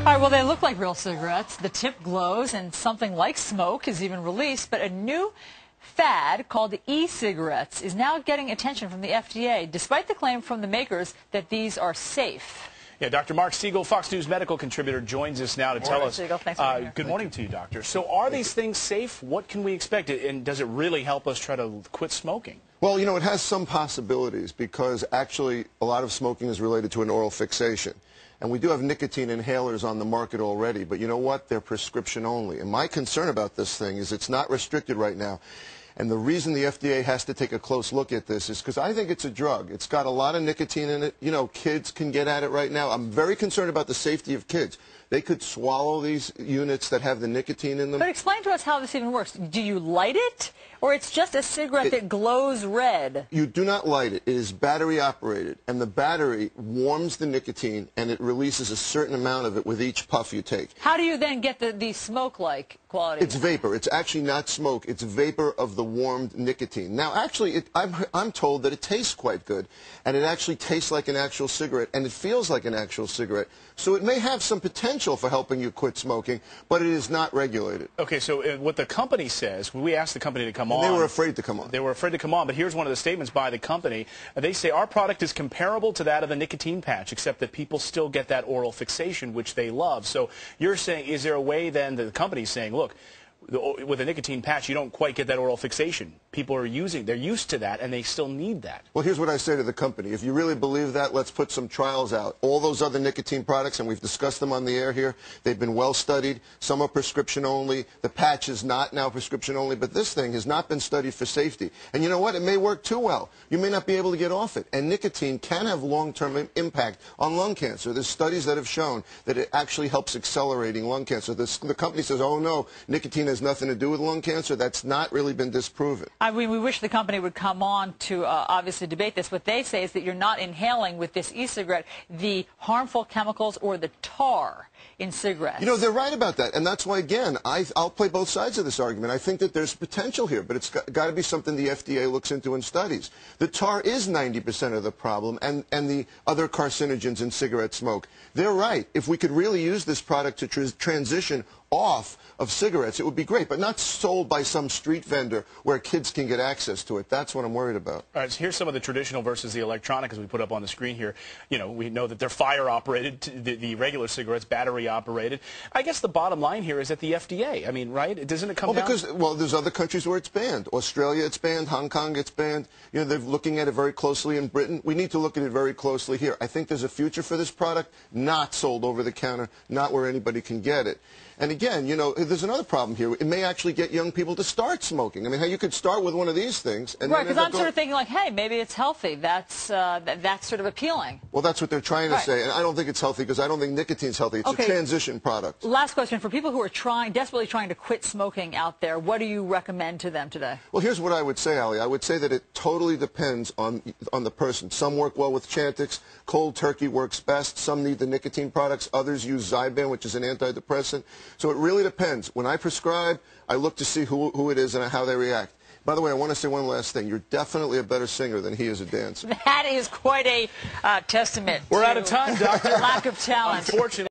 All right, well, they look like real cigarettes. The tip glows, and something like smoke is even released. But a new fad called e-cigarettes is now getting attention from the FDA, despite the claim from the makers that these are safe. Yeah, Dr. Mark Siegel, Fox News medical contributor, joins us now to tell us. Siegel, thanks for being here. Good morning to you, doctor. So are these things safe? What can we expect? And does it really help us try to quit smoking? Well, you know, it has some possibilities because actually a lot of smoking is related to an oral fixation. And we do have nicotine inhalers on the market already, but you know what? They're prescription only. And my concern about this thing is it's not restricted right now. And the reason the FDA has to take a close look at this is because I think it's a drug. It's got a lot of nicotine in it. You know, kids can get at it right now. I'm very concerned about the safety of kids. They could swallow these units that have the nicotine in them. But explain to us how this even works. Do you light it, or it's just a cigarette that glows red? You do not light it. It is battery operated, and the battery warms the nicotine, and it releases a certain amount of it with each puff you take. How do you then get the smoke-like quality? It's vapor. It's actually not smoke. It's vapor of the warmed nicotine. Now, actually, I'm told that it tastes quite good, and it actually tastes like an actual cigarette, and it feels like an actual cigarette. So it may have some potential for helping you quit smoking, but it is not regulated. Okay, so what the company says, we asked the company to come on. They were afraid to come on. They were afraid to come on, but here's one of the statements by the company. They say, our product is comparable to that of a nicotine patch, except that people still get that oral fixation, which they love. So you're saying, is there a way then that the company's saying, look, with a nicotine patch, you don't quite get that oral fixation. People are they're used to that, and they still need that. Well, here's what I say to the company. If you really believe that, let's put some trials out. All those other nicotine products, and we've discussed them on the air here, they've been well studied. Some are prescription only. The patch is not now prescription only, but this thing has not been studied for safety. And you know what? It may work too well. You may not be able to get off it. And nicotine can have long-term impact on lung cancer. There's studies that have shown that it actually helps accelerating lung cancer. The company says, oh, no, nicotine has nothing to do with lung cancer. That's not really been disproven. I mean, we wish the company would come on to obviously debate this. What they say is that you're not inhaling with this e-cigarette the harmful chemicals or the tar in cigarettes. You know, they're right about that. And that's why, again, I'll play both sides of this argument. I think that there's potential here, but it's got to be something the FDA looks into and studies. The tar is 90% of the problem, and the other carcinogens in cigarette smoke. They're right. If we could really use this product to transition off of cigarettes, it would be great, but not sold by some street vendor where kids can get access to it. That's what I'm worried about. All right, so here's some of the traditional versus the electronic as we put up on the screen here. You know, we know that they're fire-operated, the regular cigarettes, battery-operated. I guess the bottom line here is that the FDA, I mean, right? Doesn't it come down? Well, there's other countries where it's banned. Australia, it's banned. Hong Kong, it's banned. You know, they're looking at it very closely in Britain. We need to look at it very closely here. I think there's a future for this product, not sold over the counter, not where anybody can get it. And again, you know, there's another problem here. It may actually get young people to start smoking. I mean, how you could start with one of these things. And right, because I'm sort of thinking like, hey, maybe it's healthy. That's sort of appealing. Well, that's what they're trying to say. And I don't think it's healthy because I don't think nicotine's healthy. It's a transition product. Last question. For people who are desperately trying to quit smoking out there, what do you recommend to them today? Well, here's what I would say, Ali. I would say that it totally depends on the person. Some work well with Chantix. Cold turkey works best. Some need the nicotine products. Others use Zyban, which is an antidepressant. So it really depends. When I prescribe, I look to see who it is and how they react. By the way, I want to say one last thing. You're definitely a better singer than he is a dancer. That is quite a testament. We're out of time, Doctor. Lack of talent. Unfortunately.